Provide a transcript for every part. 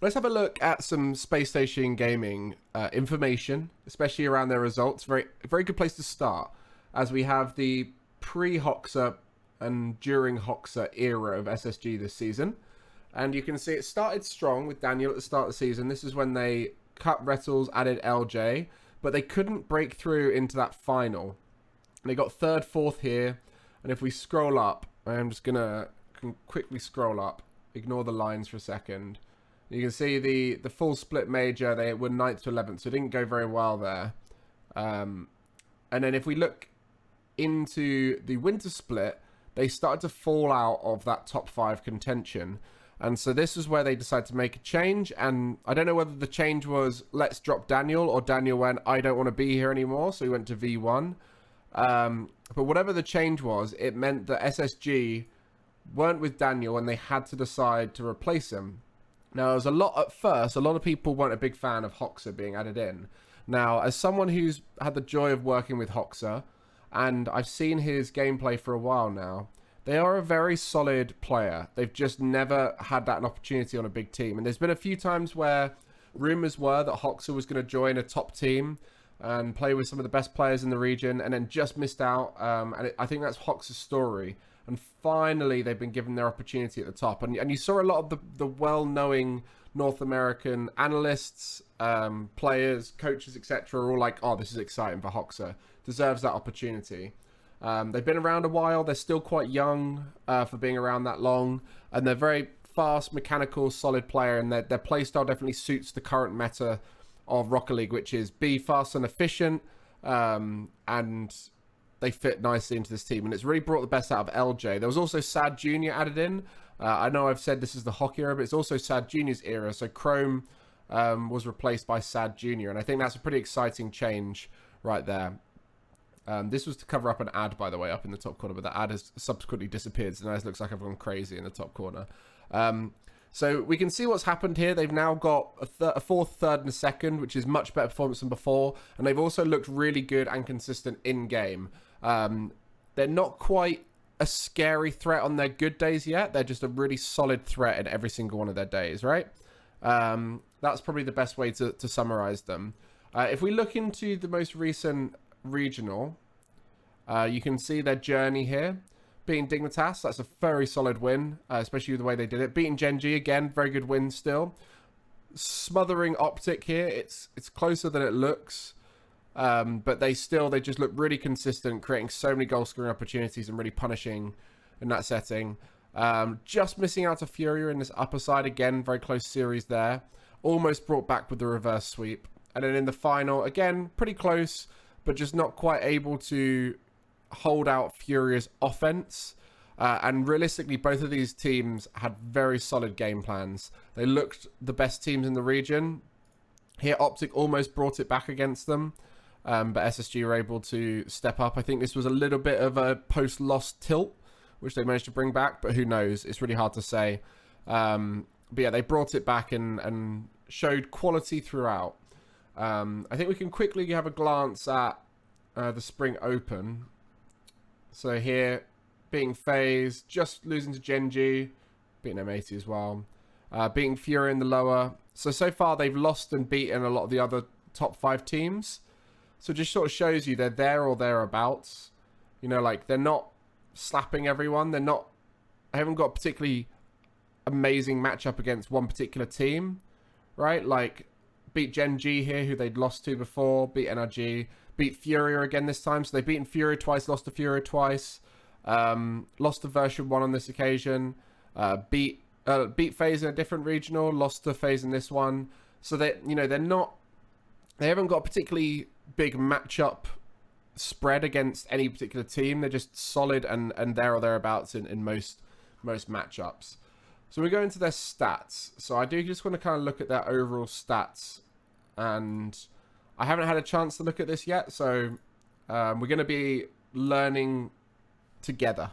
Let's have a look at some Space Station Gaming information, especially around their results. Very good place to start, as we have the pre-Hockser and during Hockser era of SSG this season. And you can see it started strong with Daniel at the start of the season. This is when they cut Rettles, added LJ, but they couldn't break through into that final. And they got third, fourth here. And if we scroll up, I'm just going to quickly scroll up, ignore the lines for a second. You can see the full split major, they were 9th to 11th, so it didn't go very well there. And then if we look into the winter split, they started to fall out of that top 5 contention. And so this is where they decided to make a change. And I don't know whether the change was, let's drop Daniel, or Daniel went, I don't want to be here anymore. So he went to V1. But whatever the change was, it meant that SSG weren't with Daniel and they had to decide to replace him. Now, there was at first, a lot of people weren't a big fan of Hockser being added in. Now, as someone who's had the joy of working with Hockser, and I've seen his gameplay for a while now, they are a very solid player. They've just never had that opportunity on a big team. And there's been a few times where rumors were that Hockser was going to join a top team and play with some of the best players in the region, and then just missed out. I think that's Hockser's story. And finally, they've been given their opportunity at the top. And you saw a lot of the well-knowing North American analysts, players, coaches, etc. are all like, oh, this is exciting for Hockser. Deserves that opportunity. They've been around a while. They're still quite young for being around that long. And they're very fast, mechanical, solid player. And their playstyle definitely suits the current meta of Rocket League, which is be fast and efficient. And they fit nicely into this team. And it's really brought the best out of LJ. There was also Sad Jr. added in. I know I've said this is the Hockey era, but it's also Sad Jr.'s era. So Chrome was replaced by Sad Jr. And I think that's a pretty exciting change right there. This was to cover up an ad, by the way, up in the top corner, but the ad has subsequently disappeared, so now it looks like I've gone crazy in the top corner. So we can see what's happened here. They've now got a fourth, third, and a second, which is much better performance than before, and they've also looked really good and consistent in-game. They're not quite a scary threat on their good days yet. They're just a really solid threat in every single one of their days, right? That's probably the best way to summarize them. If we look into the most recent regional, you can see their journey here. Beating Dignitas, that's a very solid win, especially the way they did it. Beating GenG, again, very good win still. Smothering Optic here, it's closer than it looks, but they just look really consistent, creating so many goal scoring opportunities and really punishing in that setting. Just missing out to Furia in this upper side, again, very close series there. Almost brought back with the reverse sweep. And then in the final, again, pretty close, but just not quite able to hold out Furia's offense. And realistically, both of these teams had very solid game plans. They looked the best teams in the region. Here, Optic almost brought it back against them, but SSG were able to step up. I think this was a little bit of a post-loss tilt, which they managed to bring back, but who knows? It's really hard to say. But yeah, they brought it back and showed quality throughout. I think we can quickly have a glance at the Spring Open. So here, beating FaZe, just losing to GenG, beating M80 as well, beating Furia in the lower. So far they've lost and beaten a lot of the other top 5 teams. So it just sort of shows you they're there or thereabouts. You know, like they're not slapping everyone. They haven't got a particularly amazing matchup against one particular team, right? Like beat GenG here, who they'd lost to before, beat NRG, beat Furia again this time. So they've beaten Furia twice, lost to Furia twice, lost to version 1 on this occasion, beat FaZe in a different regional, lost to FaZe in this one. So they haven't got a particularly big matchup spread against any particular team. They're just solid and there or thereabouts in most matchups. So we go into their stats. So I do just want to kind of look at their overall stats, and I haven't had a chance to look at this yet, so we're going to be learning together.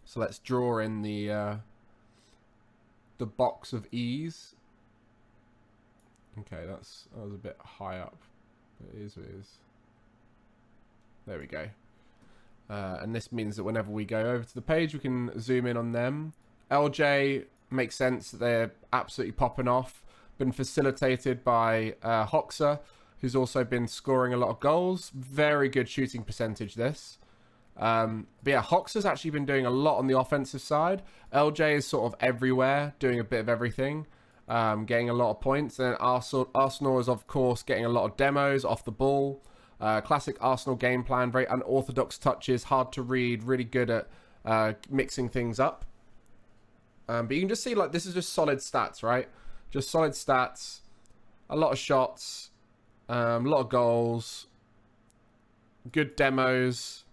So let's draw in the box of ease. Okay, that was a bit high up. It is what it is. There we go. And this means that whenever we go over to the page, we can zoom in on them. LJ Makes sense that they're absolutely popping off. Been facilitated by Hockser, who's also been scoring a lot of goals. Very good shooting percentage, this. But yeah, Hockser's actually been doing a lot on the offensive side. LJ is sort of everywhere, doing a bit of everything, getting a lot of points. And Arsenal is, of course, getting a lot of demos off the ball. Classic Arsenal game plan, very unorthodox touches, hard to read, really good at mixing things up. But you can just see, like, this is just solid stats, right? Just solid stats, a lot of shots, a lot of goals, good demos.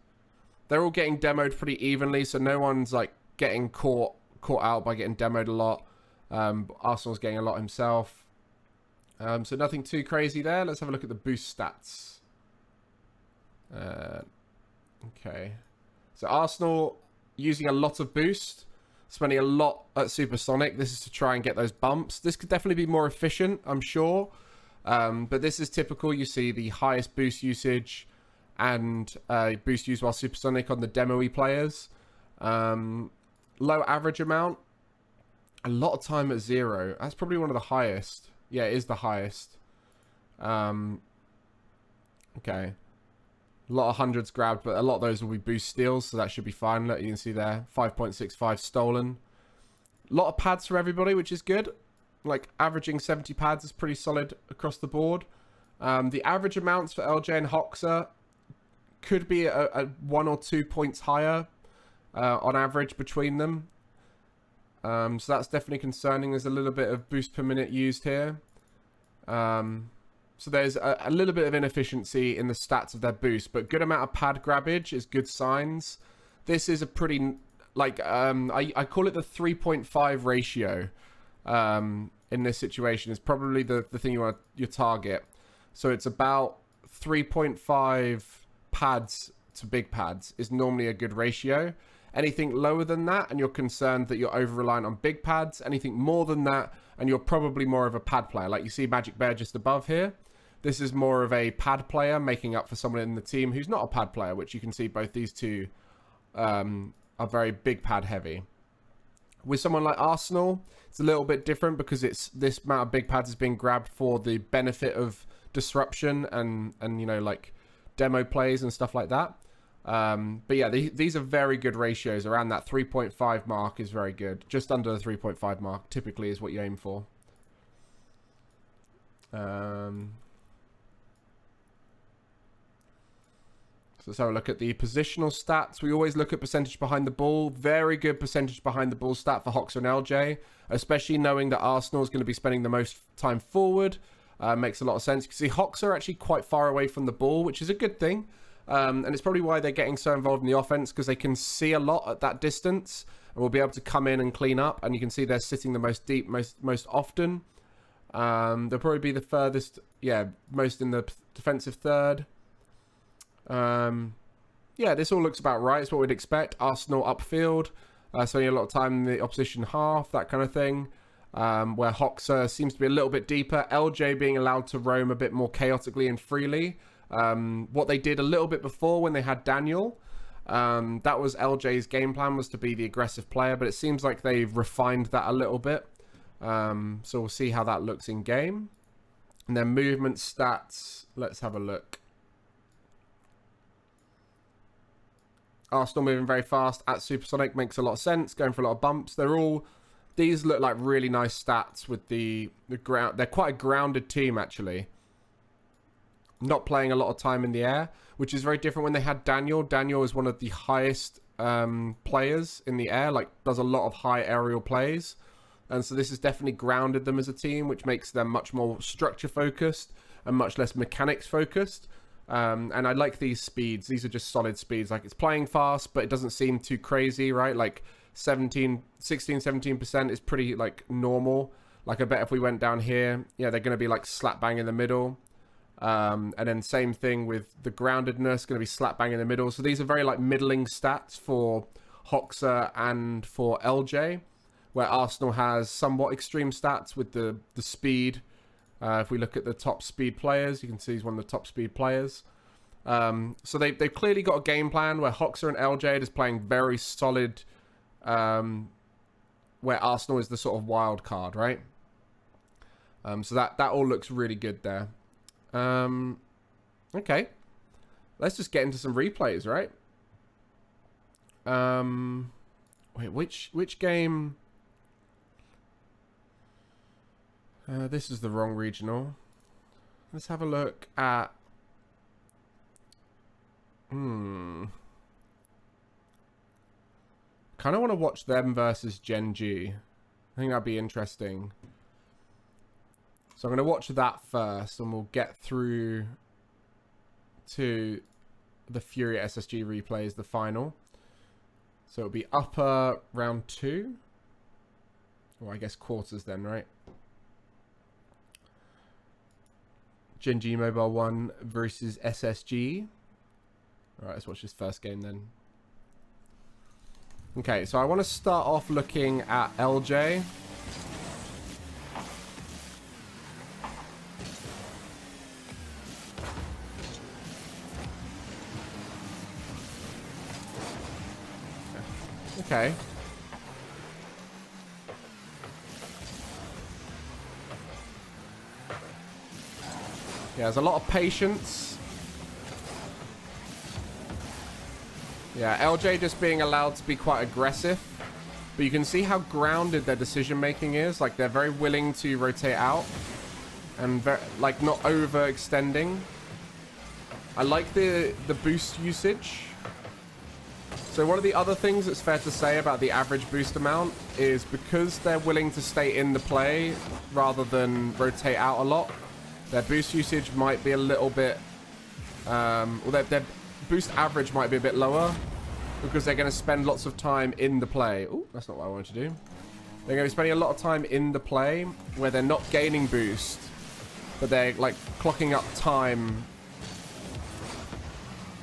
They're all getting demoed pretty evenly, so no one's like getting caught out by getting demoed a lot. Arsenal's getting a lot himself. So nothing too crazy there. Let's have a look at the boost stats. Okay. So Arsenal using a lot of boost, spending a lot at Supersonic. This is to try and get those bumps. This could definitely be more efficient, I'm sure. But this is typical. You see the highest boost usage and boost used while Supersonic on the demo-y players. Low average amount. A lot of time at 0. That's probably one of the highest. Yeah, it is the highest. Okay. A lot of hundreds grabbed, but a lot of those will be boost steals, so that should be fine. Look, you can see there, 5.65 stolen. A lot of pads for everybody, which is good. Like, averaging 70 pads is pretty solid across the board. The average amounts for LJ and Hockser could be a 1 or 2 points higher on average between them. So that's definitely concerning. There's a little bit of boost per minute used here. So there's a little bit of inefficiency in the stats of their boost, but good amount of pad grabbage is good signs. This is a pretty, like, I call it the 3.5 ratio in this situation. Is probably the thing you want your target. So it's about 3.5 pads to big pads is normally a good ratio. Anything lower than that and you're concerned that you're over reliant on big pads, anything more than that and you're probably more of a pad player. Like you see Magic Bear just above here. This is more of a pad player making up for someone in the team who's not a pad player, which you can see both these two are very big pad heavy. With someone like Arsenal, it's a little bit different because it's this amount of big pads is being grabbed for the benefit of disruption and you know, like demo plays and stuff like that. But yeah, these are very good ratios. Around that 3.5 mark is very good. Just under the 3.5 mark typically is what you aim for. So let's have a look at the positional stats. We always look at percentage behind the ball. Very good percentage behind the ball stat for Hockser and LJ, especially knowing that Arsenal is going to be spending the most time forward. Makes a lot of sense. You can see Hockser are actually quite far away from the ball, which is a good thing. And it's probably why they're getting so involved in the offense, because they can see a lot at that distance and will be able to come in and clean up. And you can see they're sitting the most deep, most often. They'll probably be the furthest, most in the defensive third. Yeah, this all looks about right. It's what we'd expect. Arsenal upfield, spending a lot of time in the opposition half, that kind of thing. Where Hockser seems to be a little bit deeper. LJ being allowed to roam a bit more chaotically and freely. What they did a little bit before when they had Daniel, that was LJ's game plan, was to be the aggressive player, but it seems like they've refined that a little bit. So we'll see how that looks in game. And then movement stats, let's have a look. Arsenal moving very fast at Supersonic makes a lot of sense, going for a lot of bumps. These look like really nice stats with the ground. They're quite a grounded team, actually. Not playing a lot of time in the air, which is very different when they had Daniel. Daniel is one of the highest players in the air, like does a lot of high aerial plays. And so this has definitely grounded them as a team, which makes them much more structure focused and much less mechanics focused. And I like these speeds. These are just solid speeds. Like, it's playing fast, but it doesn't seem too crazy, right? Like 17% is pretty like normal. Like, I bet if we went down here, yeah, they're going to be like slap bang in the middle. And then same thing with the groundedness, going to be slap bang in the middle. So these are very like middling stats for Hockser and for LJ, where Arsenal has somewhat extreme stats with the speed. If we look at the top speed players, you can see he's one of the top speed players. So they've clearly got a game plan where Hockser and LJ is playing very solid where Arsenal is the sort of wild card, right? So that all looks really good there. Okay. Let's just get into some replays, right? Wait, which game? This is the wrong regional. Let's have a look at... Kind of want to watch them versus GenG. I think that'd be interesting. So I'm going to watch that first, and we'll get through to the Furia SSG replays, the final. So it'll be upper round 2. Or I guess quarters then, right? GenG Mobile 1 versus SSG. Alright, let's watch this first game then. Okay, so I want to start off looking at LJ. Okay. Yeah, there's a lot of patience. Yeah, LJ just being allowed to be quite aggressive. But you can see how grounded their decision making is. Like, they're very willing to rotate out. And, like, not overextending. I like the boost usage. So one of the other things that's fair to say about the average boost amount is because they're willing to stay in the play rather than rotate out a lot, their boost usage might be a little bit... well, their boost average might be a bit lower because they're going to spend lots of time in the play. Oh, that's not what I wanted to do. They're going to be spending a lot of time in the play where they're not gaining boost, but they're like clocking up time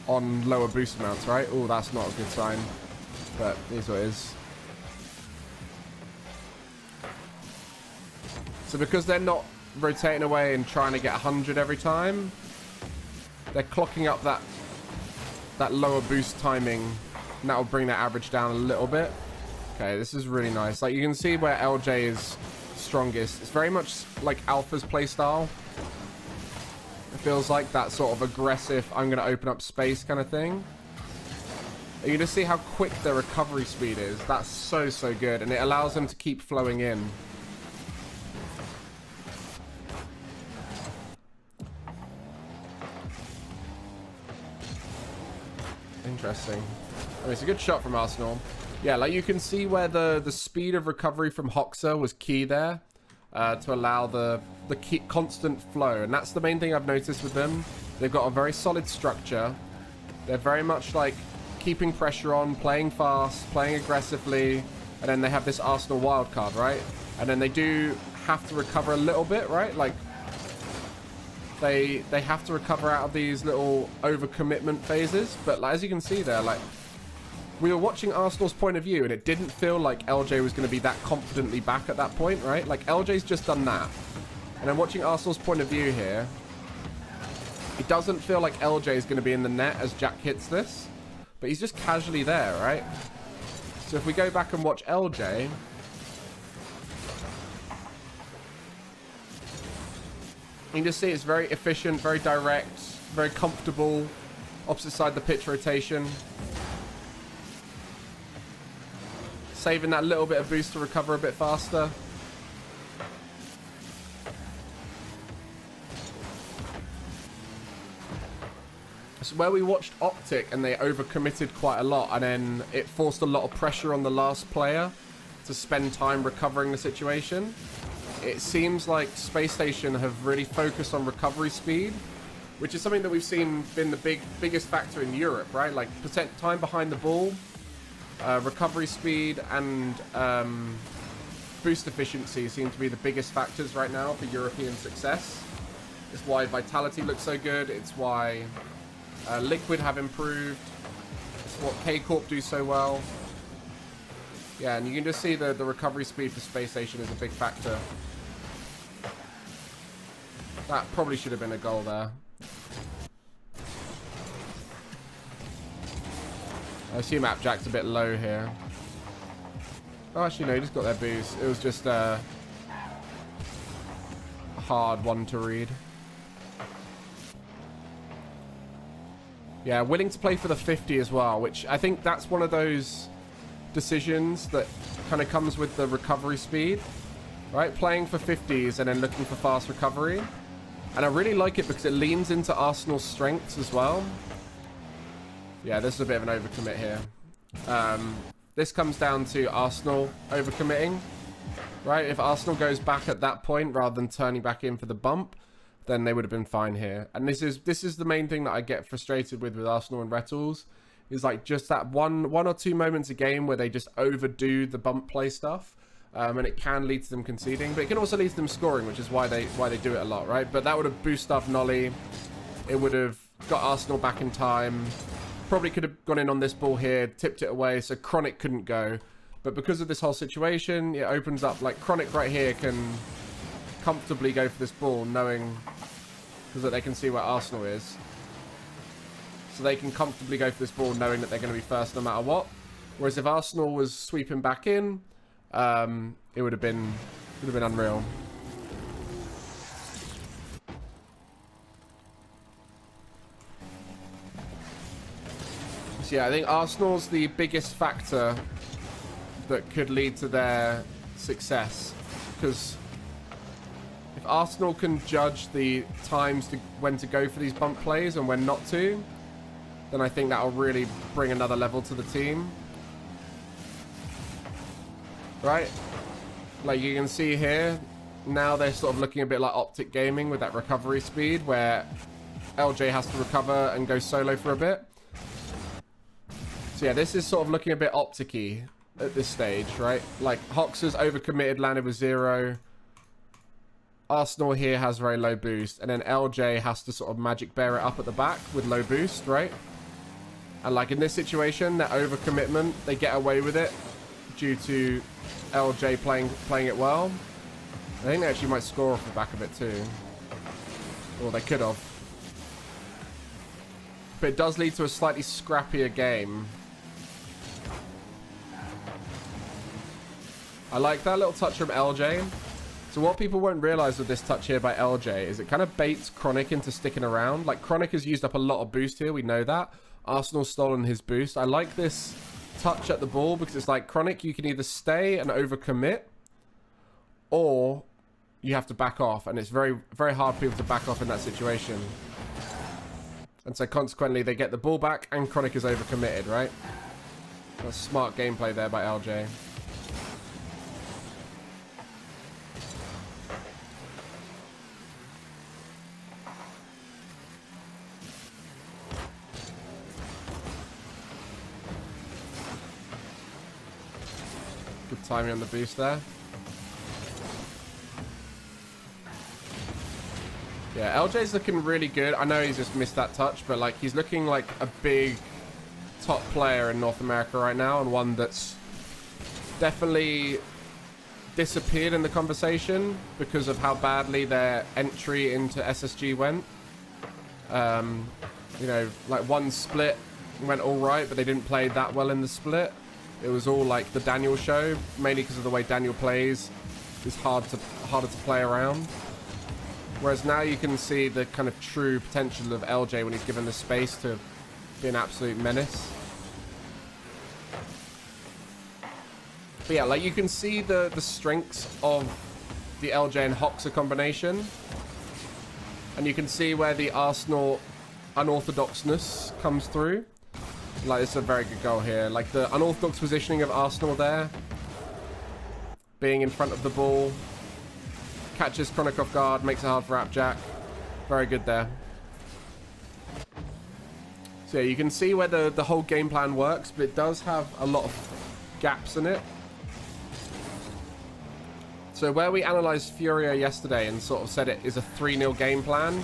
on lower boost amounts, right? Oh, that's not a good sign, but it is what it is. So because they're not rotating away and trying to get 100 every time, they're clocking up that lower boost timing, and that will bring their average down a little bit. Okay, this is really nice. Like, you can see where LJ is strongest. It's very much like Alpha's playstyle. It feels like that sort of aggressive, I'm going to open up space kind of thing. You can just see how quick their recovery speed is. That's so, so good. And it allows them to keep flowing in. Interesting. I mean, it's a good shot from Arsenal. Yeah, like you can see where the speed of recovery from Hockser was key there. To allow the constant flow. And that's the main thing I've noticed with them. They've got a very solid structure. They're very much like keeping pressure on, playing fast, playing aggressively, and then they have this Arsenal wildcard, right? And then they do have to recover a little bit, right? Like, they have to recover out of these little overcommitment phases. But like, as you can see there, like, we were watching Arsenal's point of view, and it didn't feel like LJ was going to be that confidently back at that point, right? Like, LJ's just done that. And I'm watching Arsenal's point of view here. It doesn't feel like LJ is going to be in the net as Jack hits this. But he's just casually there, right? So if we go back and watch LJ... you can just see it's very efficient, very direct, very comfortable. Opposite side of the pitch rotation. Saving that little bit of boost to recover a bit faster. So where we watched Optic and they overcommitted quite a lot, and then it forced a lot of pressure on the last player to spend time recovering the situation. It seems like Space Station have really focused on recovery speed, which is something that we've seen been the biggest factor in Europe, right? Like time behind the ball, recovery speed, and boost efficiency seem to be the biggest factors right now for European success. It's why Vitality looks so good. It's why Liquid have improved. It's what K-Corp do so well. Yeah, and you can just see the recovery speed for Space Station is a big factor. That probably should have been a goal there. I assume Appjack's a bit low here. Oh, actually, no, he just got their boost. It was just a hard one to read. Yeah, willing to play for the 50 as well, which I think that's one of those decisions that kind of comes with the recovery speed, right? Playing for 50s and then looking for fast recovery. And I really like it because it leans into Arsenal's strengths as well. Yeah, this is a bit of an overcommit here. This comes down to Arsenal overcommitting, right? If Arsenal goes back at that point rather than turning back in for the bump, then they would have been fine here. And this is the main thing that I get frustrated with Arsenal and Rettles, is like just that one or two moments a game where they just overdo the bump play stuff, and it can lead to them conceding, but it can also lead to them scoring, which is why they do it a lot, right? But that would have boosted up Nolly. It would have got Arsenal back in time. Probably could have gone in on this ball here, tipped it away, so Chronic couldn't go. But because of this whole situation, it opens up, like Chronic right here can comfortably go for this ball, knowing because they can see where Arsenal is. So they can comfortably go for this ball, knowing that they're going to be first no matter what. Whereas if Arsenal was sweeping back in, it would have been unreal. So yeah, I think Arsenal's the biggest factor that could lead to their success, because if Arsenal can judge the times to when to go for these bump plays and when not to, then I think that'll really bring another level to the team. Right? Like you can see here, now they're sort of looking a bit like Optic gaming with that recovery speed, where LJ has to recover and go solo for a bit. So yeah, this is sort of looking a bit Optic-y at this stage, right? Like Hockser's overcommitted, landed with 0. Arsenal here has very low boost, and then LJ has to sort of magic bear it up at the back with low boost, right? And like in this situation, that overcommitment, they get away with it due to LJ playing it well. I think they actually might score off the back of it too. Or they could have. But it does lead to a slightly scrappier game. I like that little touch from LJ. So what people won't realize with this touch here by LJ is it kind of baits Chronic into sticking around. Like Chronic has used up a lot of boost here, we know that. Arsenal's stolen his boost. I like this touch at the ball because it's like Chronic, you can either stay and overcommit, or you have to back off, and it's very, very hard for people to back off in that situation. And so consequently they get the ball back and Chronic is overcommitted, right? That's smart gameplay there by LJ. Good timing on the boost there. Yeah, LJ's looking really good. I know he's just missed that touch, but like he's looking like a big top player in North America right now, and one that's definitely disappeared in the conversation because of how badly their entry into SSG went. You know, like one split went all right, but they didn't play that well in the split. It was all like the Daniel show, mainly because of the way Daniel plays. It's harder to play around. Whereas now you can see the kind of true potential of LJ when he's given the space to be an absolute menace. But yeah, like you can see the strengths of the LJ and Hockser combination. And you can see where the Arsenal unorthodoxness comes through. Like, it's a very good goal here. Like, the unorthodox positioning of Arsenal there. Being in front of the ball. Catches Chronic off guard, makes it hard for Appjack. Very good there. So yeah, you can see where the whole game plan works, but it does have a lot of gaps in it. So where we analysed Furia yesterday and sort of said it is a 3-0 game plan.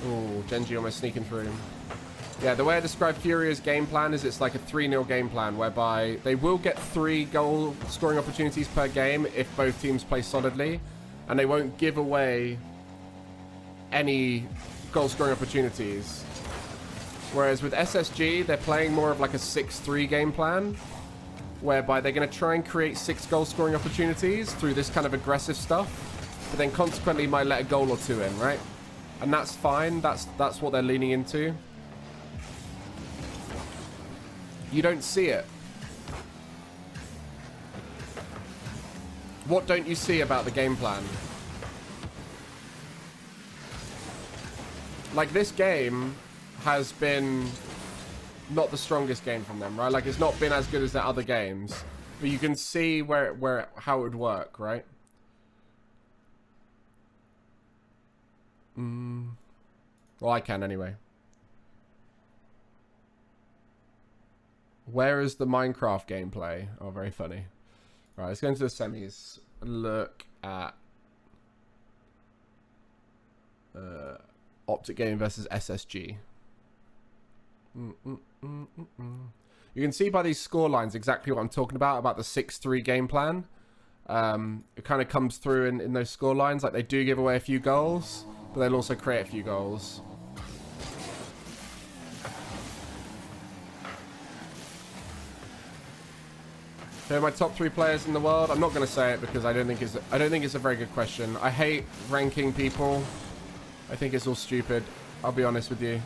Oh, GenG almost sneaking through. Yeah, the way I describe Furia's game plan is it's like a 3-0 game plan, whereby they will get 3 goal scoring opportunities per game if both teams play solidly, and they won't give away any goal scoring opportunities. Whereas with SSG, they're playing more of like a 6-3 game plan, whereby they're going to try and create 6 goal scoring opportunities through this kind of aggressive stuff, but then consequently might let a goal or 2 in, right? And that's fine. That's what they're leaning into. You don't see it. What don't you see about the game plan? Like, this game has been not the strongest game from them, right? Like, it's not been as good as the other games, but you can see how it would work, right? Well, I can anyway. Where is the Minecraft gameplay? Oh, very funny. Right, let's go into the semis and look at Optic game versus SSG. You can see by these score lines exactly what I'm talking about the 6-3 game plan. It kind of comes through in those score lines. Like, they do give away a few goals, but they'll also create a few goals. Who are my top 3 players in the world? I'm not going to say it because I don't think it's a very good question. I hate ranking people. I think it's all stupid. I'll be honest with you.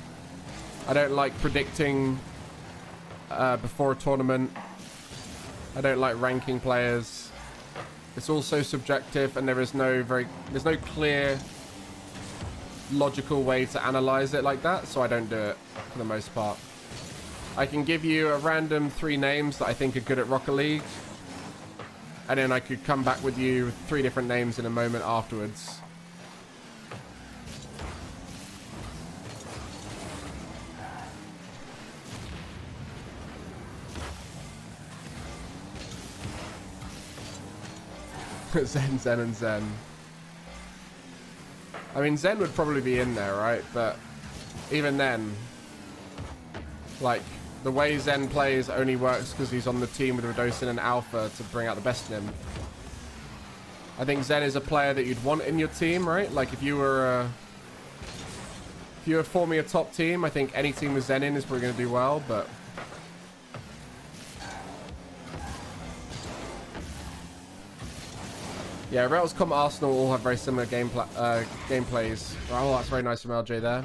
I don't like predicting before a tournament. I don't like ranking players. It's all so subjective, and there's no clear, logical way to analyze it like that. So I don't do it for the most part. I can give you a random 3 names that I think are good at Rocket League, and then I could come back with you with 3 different names in a moment afterwards. Zen, and Zen. I mean, Zen would probably be in there, right? But even then, like, the way Zen plays only works because he's on the team with Radosin and Alpha to bring out the best in him. I think Zen is a player that you'd want in your team, right? Like, if you were forming a top team, I think any team with Zen in is probably going to do well, but yeah, Railscom, Arsenal all have very similar gameplays. Oh, that's very nice from LJ there.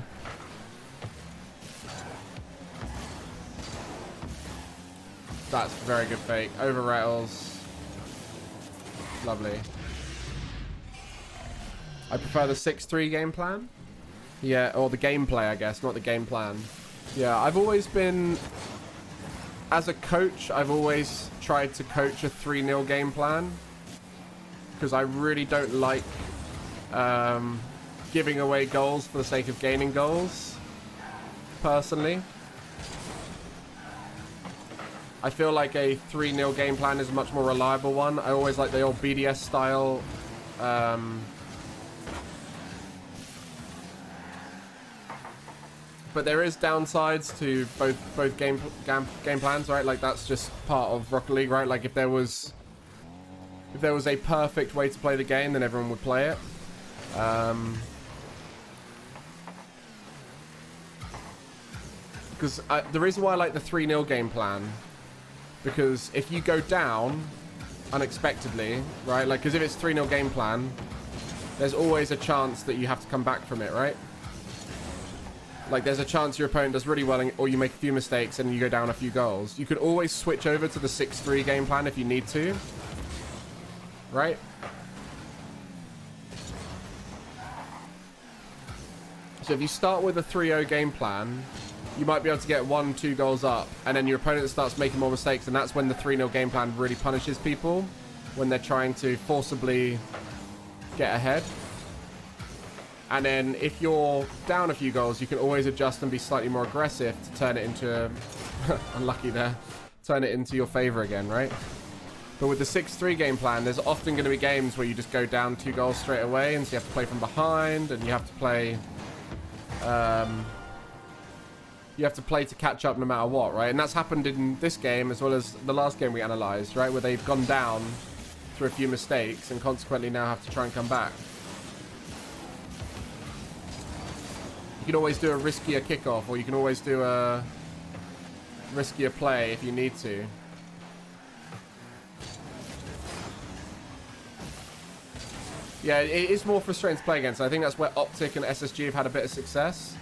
That's very good fake. Over rails. Lovely. I prefer the 6-3 game plan. Yeah, or the gameplay, I guess, not the game plan. Yeah, I've always been... As a coach, I've always tried to coach a 3-0 game plan. Because I really don't like giving away goals for the sake of gaining goals. Personally. I feel like a 3-0 game plan is a much more reliable one. I always like the old BDS style. But there is downsides to both game plans, right? Like, that's just part of Rocket League, right? Like, if there was a perfect way to play the game, then everyone would play it. Because the reason why I like the 3-0 game plan, because if you go down unexpectedly, right? Like, because if it's 3-0 game plan, there's always a chance that you have to come back from it, right? Like, there's a chance your opponent does really well, or you make a few mistakes and you go down a few goals. You could always switch over to the 6-3 game plan if you need to, right? So if you start with a 3-0 game plan, you might be able to get 1-2 goals up, and then your opponent starts making more mistakes, and that's when the 3-0 game plan really punishes people, when they're trying to forcibly get ahead. And then if you're down a few goals, you can always adjust and be slightly more aggressive to turn it into... unlucky there. Turn it into your favor again, right? But with the 6-3 game plan, there's often going to be games where you just go down 2 goals straight away, and so you have to play from behind, and you have to play... you have to play to catch up no matter what, right? And that's happened in this game as well as the last game we analysed, right? Where they've gone down through a few mistakes and consequently now have to try and come back. You can always do a riskier kickoff, or you can always do a riskier play if you need to. Yeah, it is more frustrating to play against. I think that's where Optic and SSG have had a bit of success.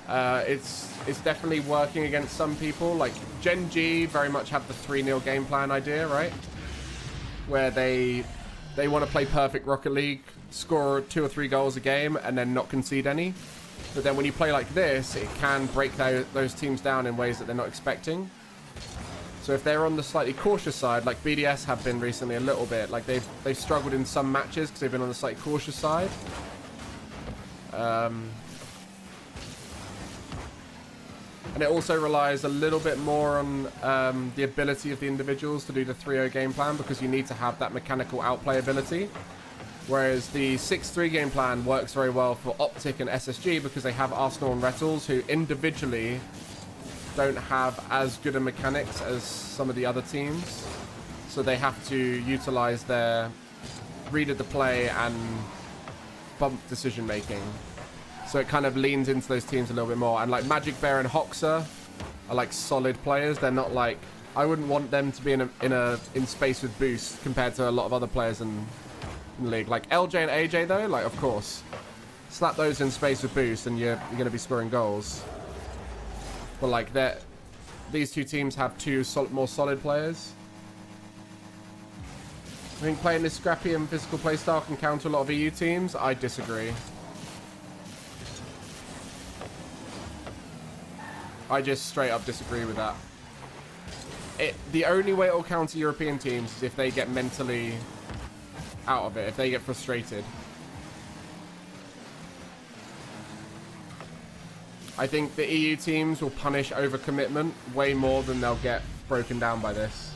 It's definitely working against some people. Like GenG very much have the 3-0 game plan idea, right? Where they want to play perfect Rocket League, score 2 or 3 goals a game, and then not concede any. But then when you play like this, it can break those teams down in ways that they're not expecting. So if they're on the slightly cautious side, like BDS have been recently a little bit, like they've struggled in some matches because they've been on the slightly cautious side. And it also relies a little bit more on the ability of the individuals to do the 3-0 game plan, because you need to have that mechanical outplay ability. Whereas the 6-3 game plan works very well for Optic and SSG because they have Arsenal and Rettles, who individually don't have as good a mechanics as some of the other teams. So they have to utilize their read of the play and bump decision making. So it kind of leans into those teams a little bit more. And like Magic Bear and Hockser are like solid players. They're not like, I wouldn't want them to be in space with boost compared to a lot of other players in the league. Like LJ and AJ though, like of course, slap those in space with boost and you're going to be scoring goals. But like these two teams have two more solid players. I think playing this scrappy and physical playstyle can counter a lot of EU teams. I disagree. I just straight up disagree with that. The only way it will counter European teams is if they get mentally out of it, if they get frustrated. I think the EU teams will punish overcommitment way more than they'll get broken down by this.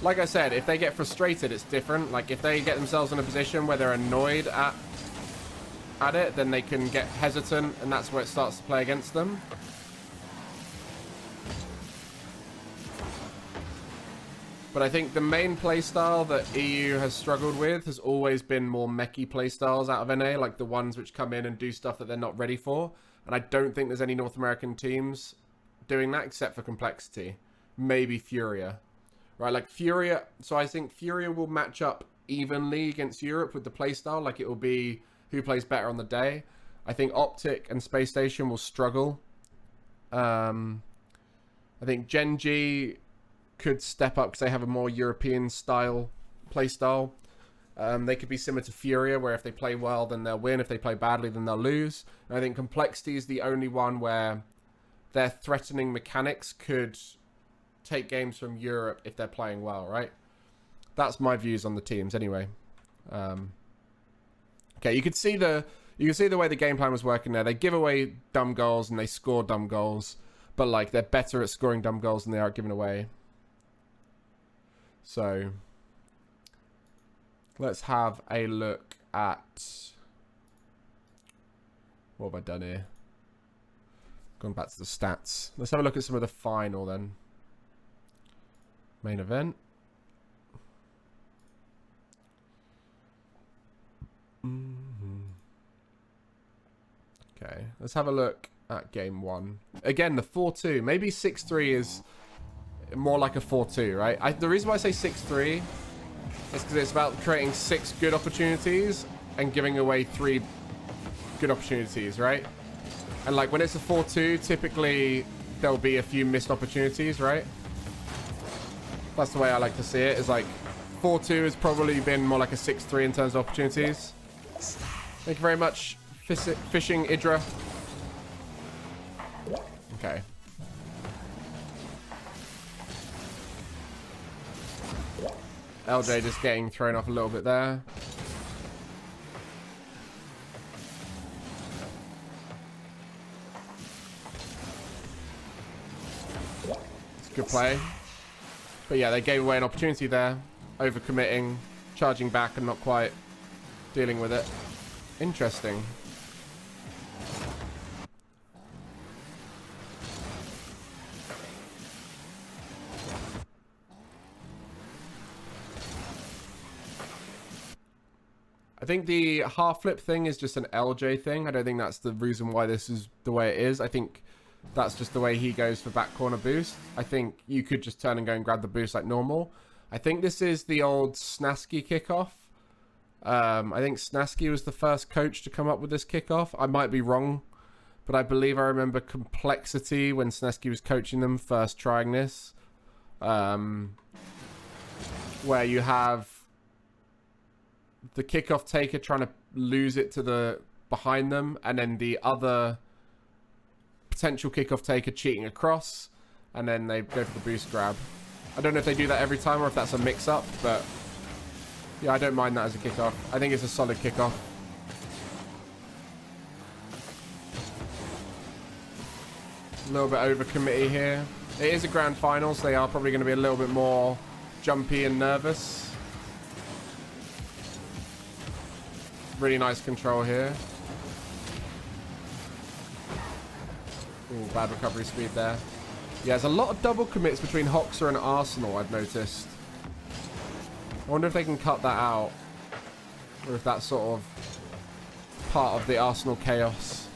Like I said, if they get frustrated, it's different. Like if they get themselves in a position where they're annoyed at it, then they can get hesitant, and that's where it starts to play against them. But I think the main playstyle that EU has struggled with has always been more mechy playstyles out of NA, like the ones which come in and do stuff that they're not ready for. And I don't think there's any North American teams doing that except for Complexity. Maybe Furia. Right, like Furia. So I think Furia will match up evenly against Europe with the playstyle. Like it will be who plays better on the day. I think Optic and Space Station will struggle. I think GenG could step up because they have a more European style playstyle. They could be similar to Furia, where if they play well, then they'll win. If they play badly, then they'll lose. And I think Complexity is the only one where their threatening mechanics could take games from Europe if they're playing well, right? That's my views on the teams anyway. Okay, you could see the way the game plan was working there. They give away dumb goals and they score dumb goals, but like they're better at scoring dumb goals than they are at giving away. So let's have a look at what have I done here? Going back to the stats. Let's have a look at some of the final then. Main event. Okay, let's have a look at game 1. Again, the 4-2. Maybe 6-3 is more like a 4-2, right? The reason why I say 6-3 is because it's about creating 6 good opportunities and giving away 3 good opportunities, right? And like when it's a 4-2, typically there'll be a few missed opportunities, right? That's the way I like to see it. Is like 4-2 has probably been more like a 6-3 in terms of opportunities. Thank you very much, Fishing Idra. Okay. LJ just getting thrown off a little bit there. It's a good play. But yeah, they gave away an opportunity there. Overcommitting, charging back and not quite dealing with it. Interesting. I think the half flip thing is just an LJ thing. I don't think that's the reason why this is the way it is. I think that's just the way he goes for back corner boost. I think you could just turn and go and grab the boost like normal. I think this is the old Snasky kickoff. I think Snasky was the first coach to come up with this kickoff. I might be wrong, but I believe I remember Complexity when Snasky was coaching them first trying this. Where you have the kickoff taker trying to lose it to the behind them, and then the other potential kickoff taker cheating across, and then they go for the boost grab. I don't know if they do that every time or if that's a mix-up, but yeah, I don't mind that as a kickoff. I think it's a solid kickoff. A little bit over committee here. It is a grand final, so they are probably going to be a little bit more jumpy and nervous. Really nice control here. Ooh, bad recovery speed there. Yeah, there's a lot of double commits between Hockser and Arsenal, I've noticed. I wonder if they can cut that out. Or if that's sort of part of the Arsenal chaos.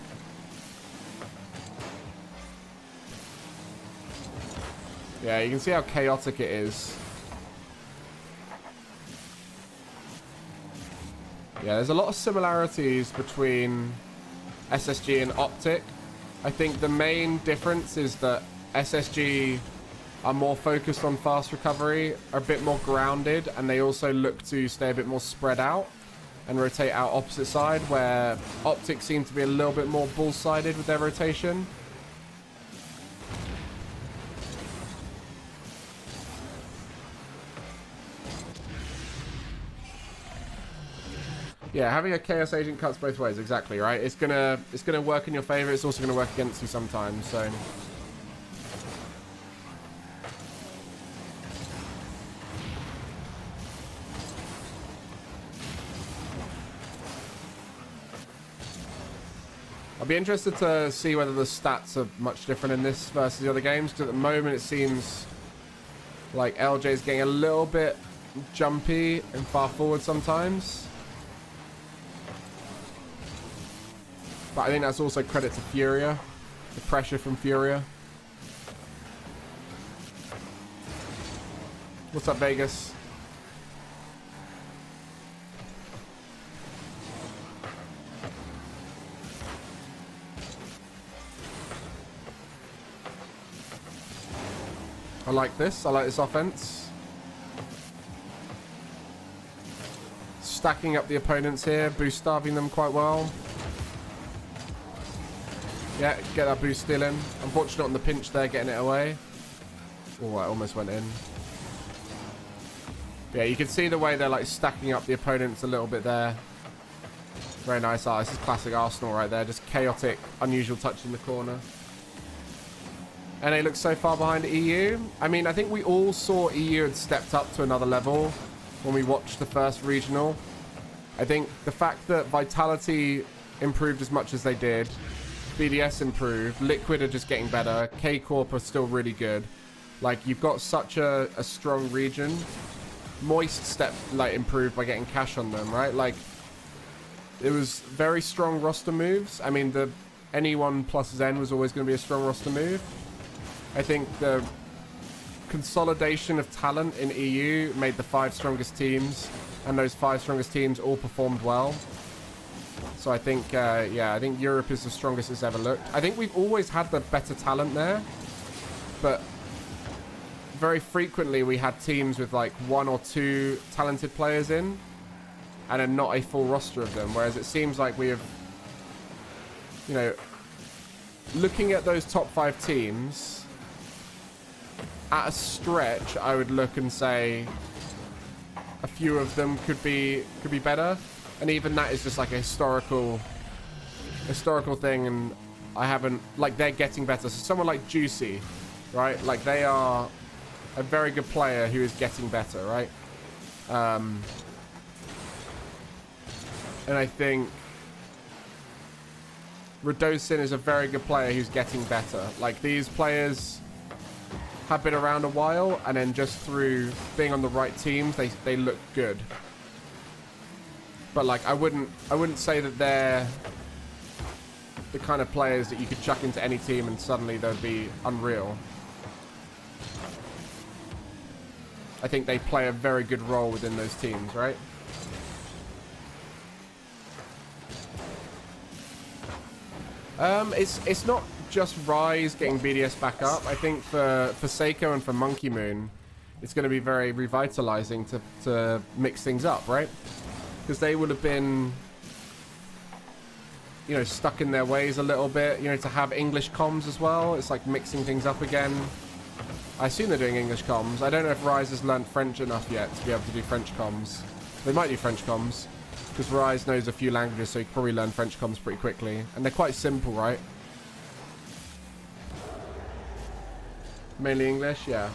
Yeah, you can see how chaotic it is. Yeah, there's a lot of similarities between SSG and Optic. I think the main difference is that SSG are more focused on fast recovery, are a bit more grounded, and they also look to stay a bit more spread out and rotate out opposite side, where Optic seem to be a little bit more bull-sided with their rotation. Yeah, having a Chaos Agent cuts both ways, exactly, right? It's gonna work in your favor, it's also gonna work against you sometimes, so. I'll be interested to see whether the stats are much different in this versus the other games, because at the moment it seems like LJ is getting a little bit jumpy and far forward sometimes. But I think that's also credit to Furia, the pressure from Furia. What's up, Vegas? I like this. I like this offense. Stacking up the opponents here, boost starving them quite well. Yeah, get that boost still in. Unfortunate on the pinch there, getting it away. Oh, I almost went in. Yeah, you can see the way they're like stacking up the opponents a little bit there. Very nice. Oh, this is classic Arsenal right there. Just chaotic, unusual touch in the corner. And they look so far behind EU. I mean, I think we all saw EU had stepped up to another level when we watched the first regional. I think the fact that Vitality improved as much as they did, BDS improved, Liquid are just getting better, K-Corp are still really good. Like, you've got such a strong region. Moist improved by getting cash on them, right? Like, it was very strong roster moves. I mean, the anyone plus Zen was always going to be a strong roster move. I think the consolidation of talent in EU made the 5 strongest teams, and those 5 strongest teams all performed well. So I think, yeah, I think Europe is the strongest it's ever looked. I think we've always had the better talent there, but very frequently we had teams with like 1 or 2 talented players in, and then not a full roster of them. Whereas it seems like we have, you know, looking at those top 5 teams, at a stretch, I would look and say a few of them could be better. And even that is just like a historical thing, and I haven't, like, they're getting better. So someone like Juicy, right? Like, they are a very good player who is getting better, right? And I think Radosin is a very good player who's getting better. Like, these players have been around a while, and then just through being on the right teams, they look good. But like, I wouldn't say that they're the kind of players that you could chuck into any team and suddenly they'd be unreal. I think they play a very good role within those teams, right? It's not just Rise getting BDS back up. I think for Seiko and for Monkey Moon, it's going to be very revitalizing to mix things up, right? Because they would have been, you know, stuck in their ways a little bit. You know, to have English comms as well, it's like mixing things up again. I assume they're doing English comms. I don't know if Rise has learned French enough yet to be able to do French comms. They might do French comms, because Rise knows a few languages, so you can probably learn French comms pretty quickly. And they're quite simple, right? Mainly English, yeah.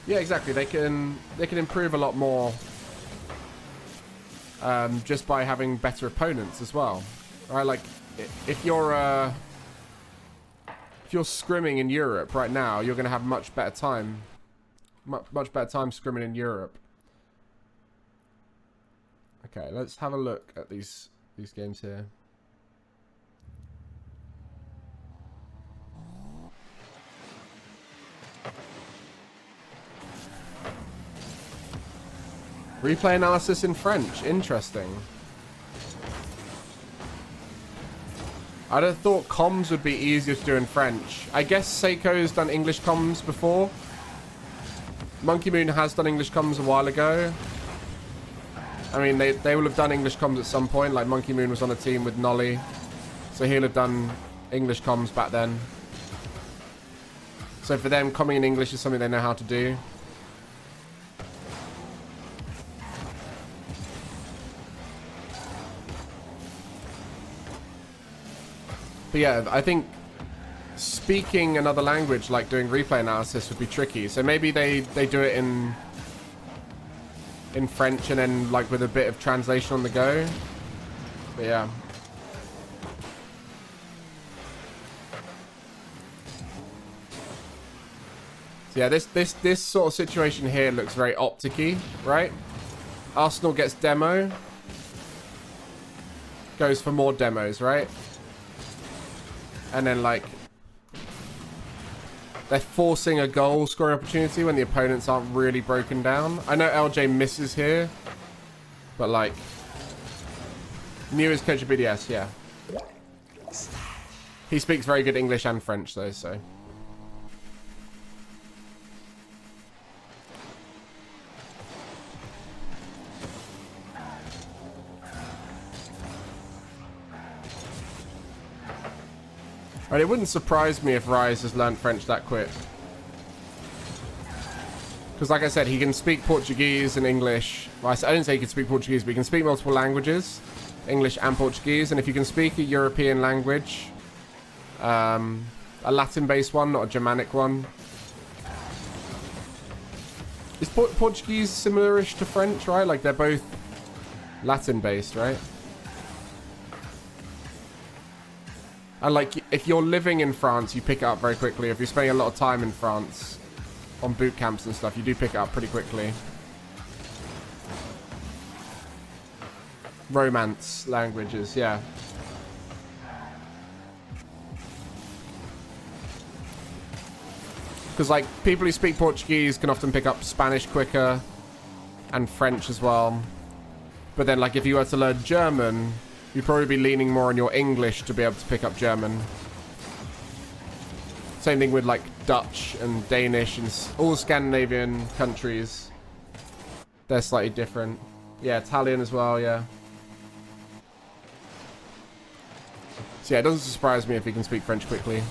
Yeah, exactly. They can improve a lot more just by having better opponents as well, right? Like if you're scrimming in Europe right now, you're going to have much better time, much better time scrimming in Europe. Okay, let's have a look at these games here. Replay analysis in French. Interesting. I'd have thought comms would be easier to do in French. I guess Seiko's done English comms before. Monkey Moon has done English comms a while ago. I mean, they will have done English comms at some point. Like, Monkey Moon was on a team with Nolly, so he'll have done English comms back then. So for them, coming in English is something they know how to do. But yeah, I think speaking another language, like doing replay analysis, would be tricky. So maybe they do it in French and then like with a bit of translation on the go. But yeah. So yeah, this sort of situation here looks very Optic-y, right? Arsenal gets demo. Goes for more demos, right? And then, like, they're forcing a goal scoring opportunity when the opponents aren't really broken down. I know LJ misses here, but, like, New is coach of BDS, yeah. He speaks very good English and French, though, so. Right, it wouldn't surprise me if Rise has learned French that quick. Because like I said, he can speak Portuguese and English. Well, I didn't say he could speak Portuguese, but he can speak multiple languages. English and Portuguese. And if you can speak a European language, a Latin-based one, not a Germanic one. Is Portuguese similar-ish to French, right? Like, they're both Latin-based, right? And like, if you're living in France, you pick it up very quickly. If you're spending a lot of time in France on boot camps and stuff, you do pick it up pretty quickly. Romance languages, yeah. Because like, people who speak Portuguese can often pick up Spanish quicker and French as well. But then like, if you were to learn German, you'd probably be leaning more on your English to be able to pick up German. Same thing with like Dutch and Danish and all Scandinavian countries. They're slightly different. Yeah, Italian as well, yeah. So yeah, it doesn't surprise me if he can speak French quickly.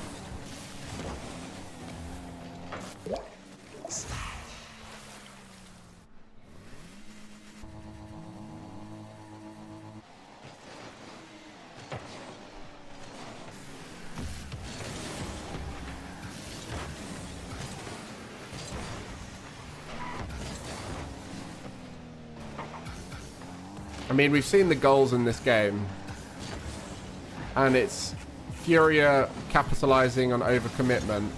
I mean, we've seen the goals in this game. And it's Furia capitalizing on overcommitment.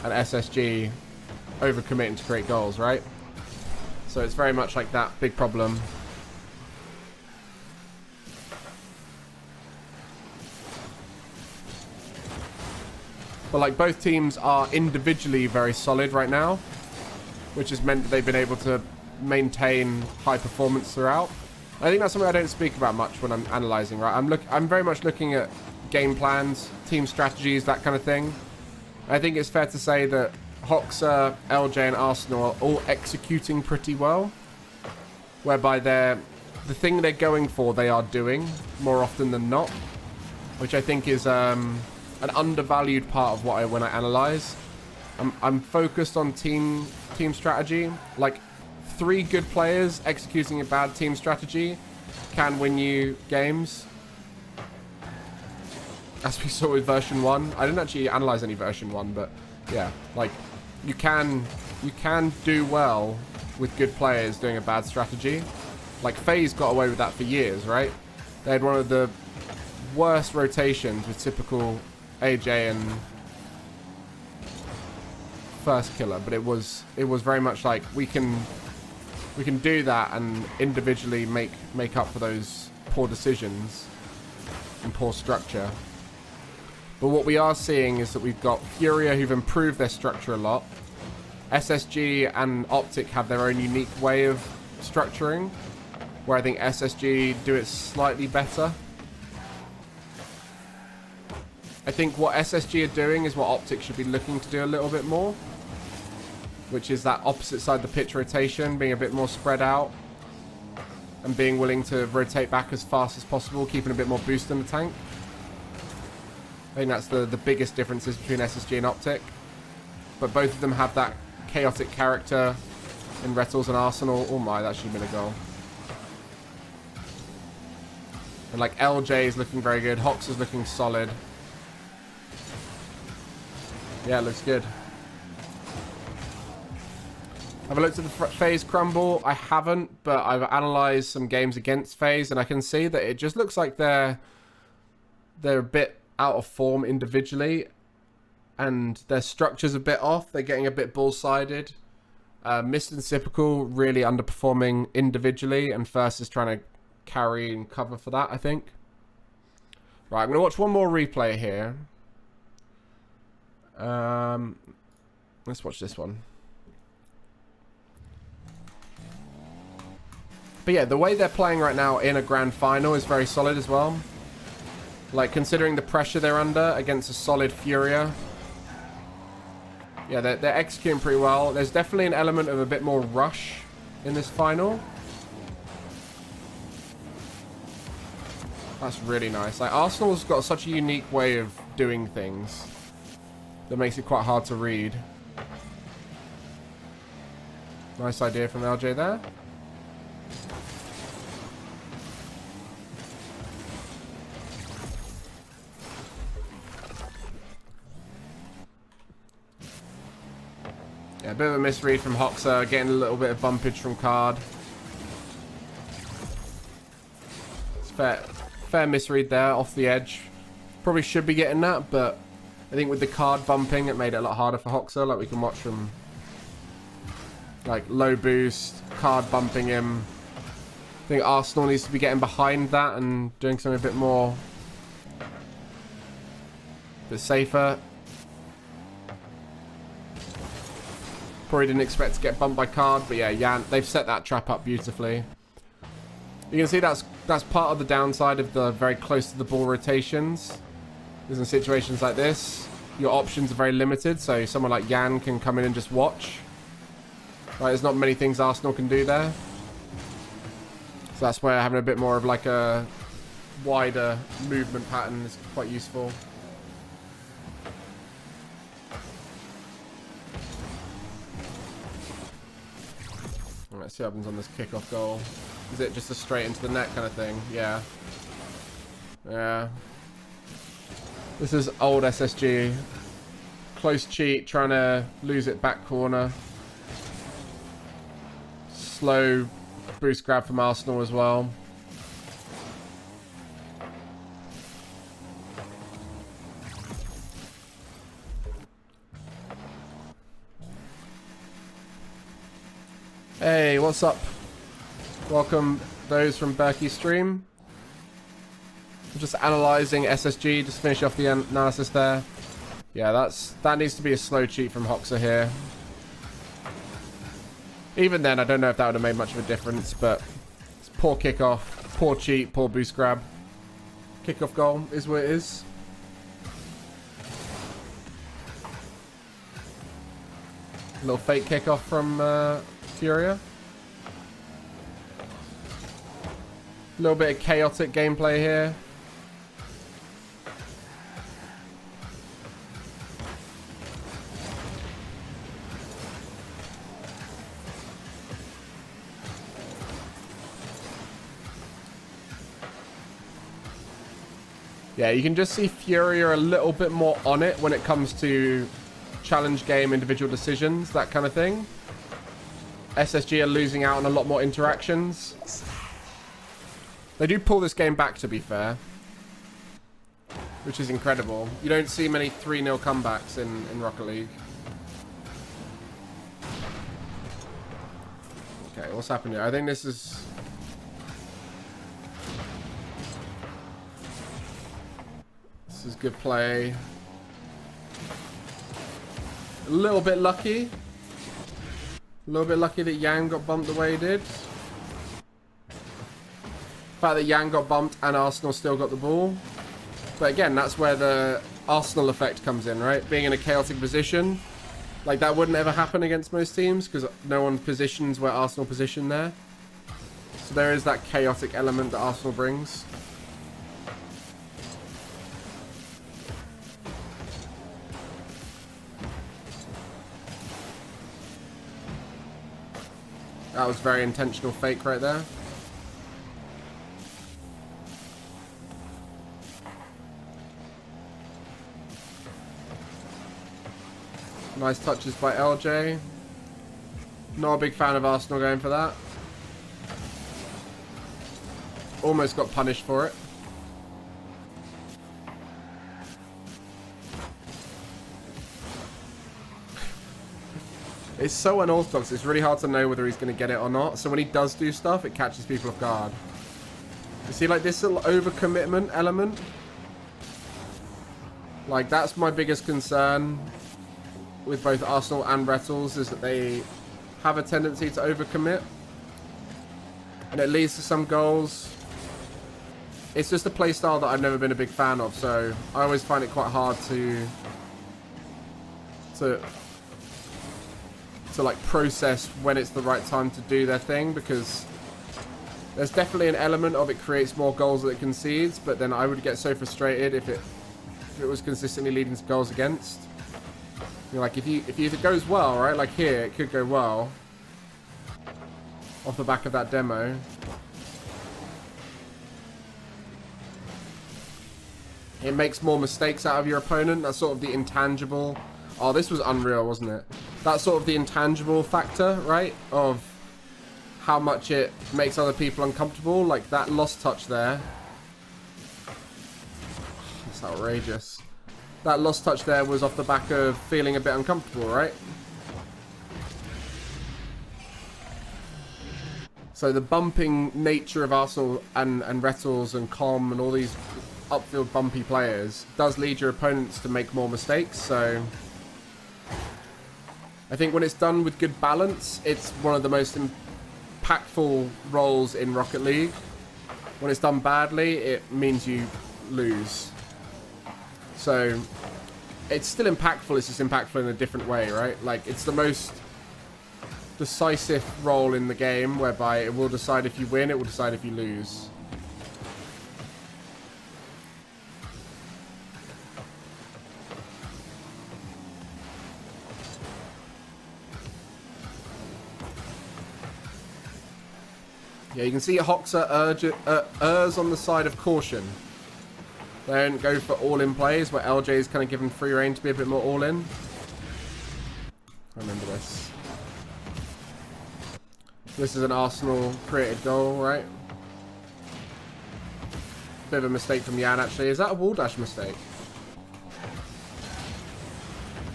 And SSG overcommitting to create goals, right? So it's very much like that big problem. But like both teams are individually very solid right now, which has meant that they've been able to maintain high performance throughout. I think that's something I don't speak about much when I'm analyzing, right? I'm very much looking at game plans, team strategies, that kind of thing. I think it's fair to say that Hockser, LJ, and Arsenal are all executing pretty well, whereby the thing they're going for, they are doing more often than not, which I think is an undervalued part of when I analyze. I'm focused on team strategy. Like 3 good players executing a bad team strategy can win you games. As we saw with version 1. I didn't actually analyze any version 1, but yeah, like you can do well with good players doing a bad strategy. Like FaZe got away with that for years, right? They had one of the worst rotations with typical AJ and first killer, but it was very much like we can do that and individually make up for those poor decisions and poor structure. But what we are seeing is that we've got Furia, who've improved their structure a lot. SSG and Optic have their own unique way of structuring, where I think SSG do it slightly better. I think what SSG are doing is what Optic should be looking to do a little bit more, which is that opposite side of the pitch rotation, being a bit more spread out and being willing to rotate back as fast as possible, keeping a bit more boost in the tank. I think that's the biggest differences between SSG and Optic. But both of them have that chaotic character in Rettles and Arsenal. Oh my, that should have been a goal. And like LJ is looking very good. Hockser's looking solid. Yeah, it looks good. Have I looked at the FaZe crumble? I haven't, but I've analysed some games against FaZe, and I can see that it just looks like they're a bit out of form individually, and their structure's a bit off. They're getting a bit ball-sided. Mist and Typical really underperforming individually, and First is trying to carry and cover for that, I think. Right, I'm going to watch one more replay here. Let's watch this one. But yeah, the way they're playing right now in a grand final is very solid as well. Like, considering the pressure they're under against a solid Furia. Yeah, they're executing pretty well. There's definitely an element of a bit more rush in this final. That's really nice. Like, Arsenal's got such a unique way of doing things that makes it quite hard to read. Nice idea from LJ there. Yeah, a bit of a misread from Hockser, getting a little bit of bumpage from Card. It's fair misread there, off the edge. Probably should be getting that, but I think with the Card bumping, it made it a lot harder for Hockser. Like, we can watch from like low boost, Card bumping him. I think Arsenal needs to be getting behind that and doing something a bit more, a bit safer. Probably didn't expect to get bumped by Card, but yeah, Jan, they've set that trap up beautifully. You can see that's part of the downside of the very close to the ball rotations. Because in situations like this, your options are very limited, so someone like Jan can come in and just watch. Right, there's not many things Arsenal can do there. So that's where having a bit more of like a wider movement pattern is quite useful. Let's see what happens on this kickoff goal. Is it just a straight into the net kind of thing? Yeah. Yeah. This is old SSG. Close cheat, trying to lose it back corner. Slow boost grab from Arsenal as well. what's up? Welcome those from Berkey stream. I'm just analysing SSG, just finish off the analysis there. Yeah, that needs to be a slow cheat from Hockser here. Even then, I don't know if that would have made much of a difference, but it's poor kickoff, poor cheat, poor boost grab. Kickoff goal is what it is. A little fake kickoff from Furia. A little bit of chaotic gameplay here. Yeah, you can just see Furia a little bit more on it when it comes to challenge game, individual decisions, that kind of thing. SSG are losing out on a lot more interactions. They do pull this game back, to be fair, which is incredible. You don't see many 3-0 comebacks in Rocket League. Okay, what's happening here? I think this is... This is good play. A little bit lucky. A little bit lucky that Yang got bumped the way he did. The fact that Yang got bumped and Arsenal still got the ball. But again, that's where the Arsenal effect comes in, right? Being in a chaotic position. Like, that wouldn't ever happen against most teams because no one positions where Arsenal position there. So there is that chaotic element that Arsenal brings. That was very intentional fake right there. Nice touches by LJ. Not a big fan of Arsenal going for that. Almost got punished for it. It's so unorthodox, it's really hard to know whether he's going to get it or not. So when he does do stuff, it catches people off guard. You see, like, this little overcommitment element? Like, that's my biggest concern with both Arsenal and Rettles, is that they have a tendency to overcommit. And it leads to some goals. It's just a playstyle that I've never been a big fan of, so I always find it quite hard to like process when it's the right time to do their thing, because there's definitely an element of it creates more goals than it concedes, but then I would get so frustrated if it was consistently leading to goals against. You know, like if it goes well, right, like here it could go well off the back of that demo. It makes more mistakes out of your opponent. That's sort of the intangible. Oh, this was unreal, wasn't it? That's sort of the intangible factor, right? Of how much it makes other people uncomfortable. Like that lost touch there. It's outrageous. That lost touch there was off the back of feeling a bit uncomfortable, right? So the bumping nature of Arsenal and Rettles and Com and all these upfield bumpy players does lead your opponents to make more mistakes. So I think when it's done with good balance, it's one of the most impactful roles in Rocket League. When it's done badly, it means you lose. So it's still impactful, it's just impactful in a different way, right? Like, it's the most decisive role in the game, whereby it will decide if you win, it will decide if you lose. Yeah, you can see Hockser errs on the side of caution. They don't go for all-in plays, where LJ is kind of given free reign to be a bit more all-in. I remember this. This is an Arsenal created goal, right? Bit of a mistake from Jan, actually. Is that a wall dash mistake?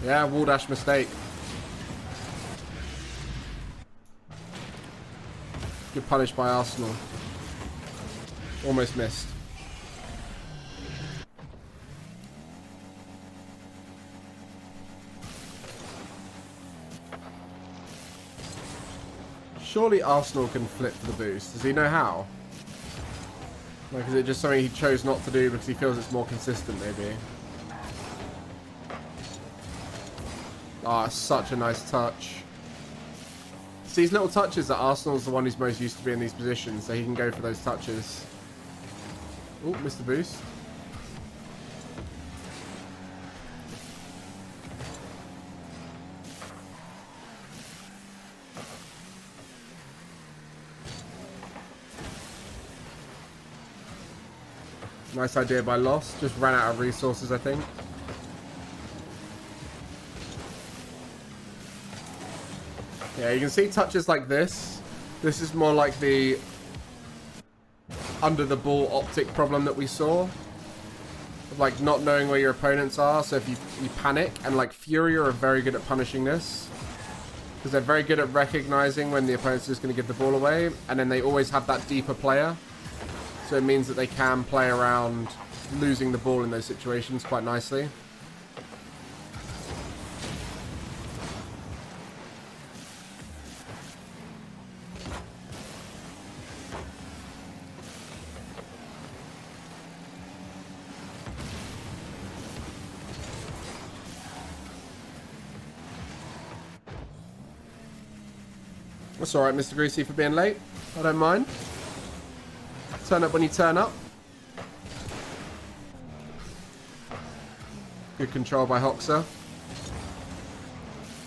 Yeah, wall dash mistake. Good punish by Arsenal. Almost missed. Surely Arsenal can flip the boost. Does he know how? Like, is it just something he chose not to do because he feels it's more consistent, maybe? Ah, oh, such a nice touch. It's these little touches that Arsenal's the one who's most used to be in these positions, so he can go for those touches. Oh, missed the boost. Nice idea by Lost. Just ran out of resources, I think. Yeah, you can see touches like this. This is more like the under the ball optic problem that we saw. Of like not knowing where your opponents are. So if you panic, and like Furia are very good at punishing this. Because they're very good at recognizing when the opponent's just going to give the ball away. And then they always have that deeper player. So it means that they can play around losing the ball in those situations quite nicely. That's alright, Mr. Greasy, for being late. I don't mind. Turn up when you turn up. Good control by Hockser.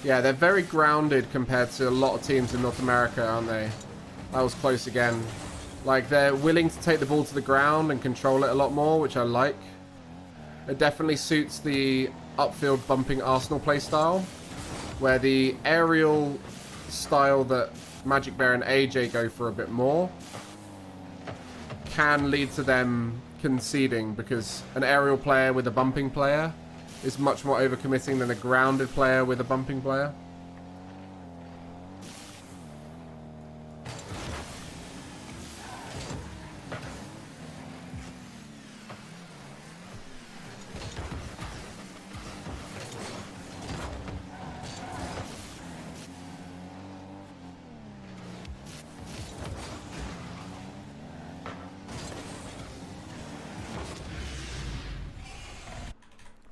Yeah, they're very grounded compared to a lot of teams in North America, aren't they? That was close again. Like, they're willing to take the ball to the ground and control it a lot more, which I like. It definitely suits the upfield bumping Arsenal playstyle, where the aerial style that Magic Bear and AJ go for a bit more can lead to them conceding, because an aerial player with a bumping player is much more overcommitting than a grounded player with a bumping player.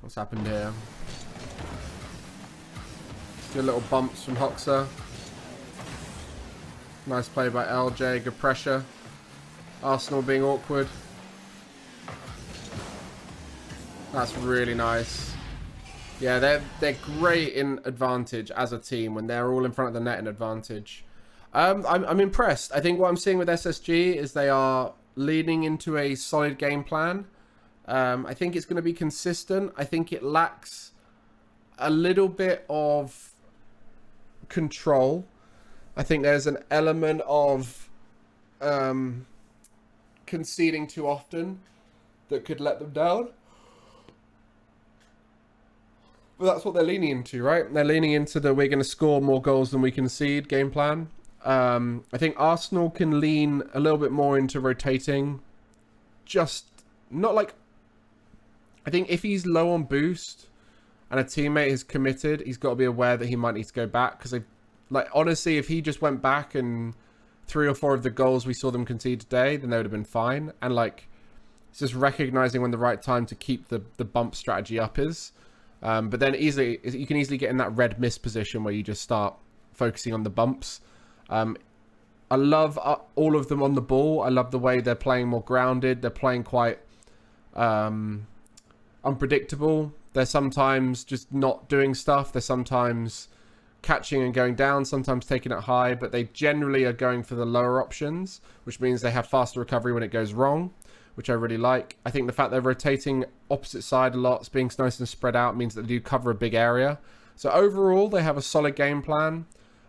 What's happened here? Good little bumps from Hockser. Nice play by LJ. Good pressure. Arsenal being awkward. That's really nice. Yeah, they're great in advantage as a team when they're all in front of the net in advantage. I'm impressed. I think what I'm seeing with SSG is they are leaning into a solid game plan. I think it's going to be consistent. I think it lacks a little bit of control. I think there's an element of conceding too often that could let them down. But that's what they're leaning into, right? They're leaning into the we're going to score more goals than we concede game plan. I think Arsenal can lean a little bit more into rotating. Just not like... I think if he's low on boost and a teammate is committed, he's got to be aware that he might need to go back. Because, like, honestly, if he just went back and 3 or 4 of the goals we saw them concede today, then they would have been fine. And, like, it's just recognizing when the right time to keep the bump strategy up is. But then you can easily get in that red miss position where you just start focusing on the bumps. I love all of them on the ball. I love the way they're playing more grounded. They're playing quite... unpredictable. They're sometimes just not doing stuff. They're sometimes catching and going down, sometimes taking it high, but they generally are going for the lower options, which means they have faster recovery when it goes wrong, which I really like. I think the fact they're rotating opposite side a lot, being nice and spread out, means that they do cover a big area. So overall, they have a solid game plan.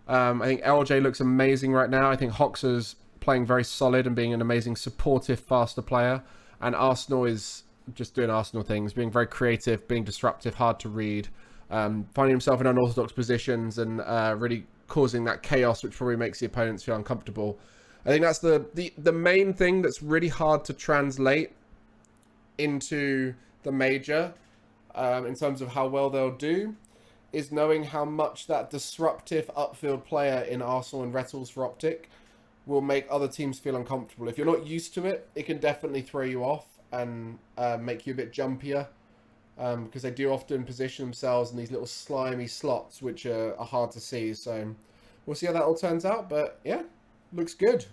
I think LJ looks amazing right now. I think Hockser's playing very solid and being an amazing supportive, faster player. And Arsenal is just doing Arsenal things, being very creative, being disruptive, hard to read, finding himself in unorthodox positions and really causing that chaos, which probably makes the opponents feel uncomfortable. I think that's the main thing that's really hard to translate into the major, in terms of how well they'll do, is knowing how much that disruptive upfield player in Arsenal and Rettles for Optic will make other teams feel uncomfortable. If you're not used to it, it can definitely throw you off and make you a bit jumpier, because they do often position themselves in these little slimy slots, which are hard to see. So we'll see how that all turns out. But yeah, looks good.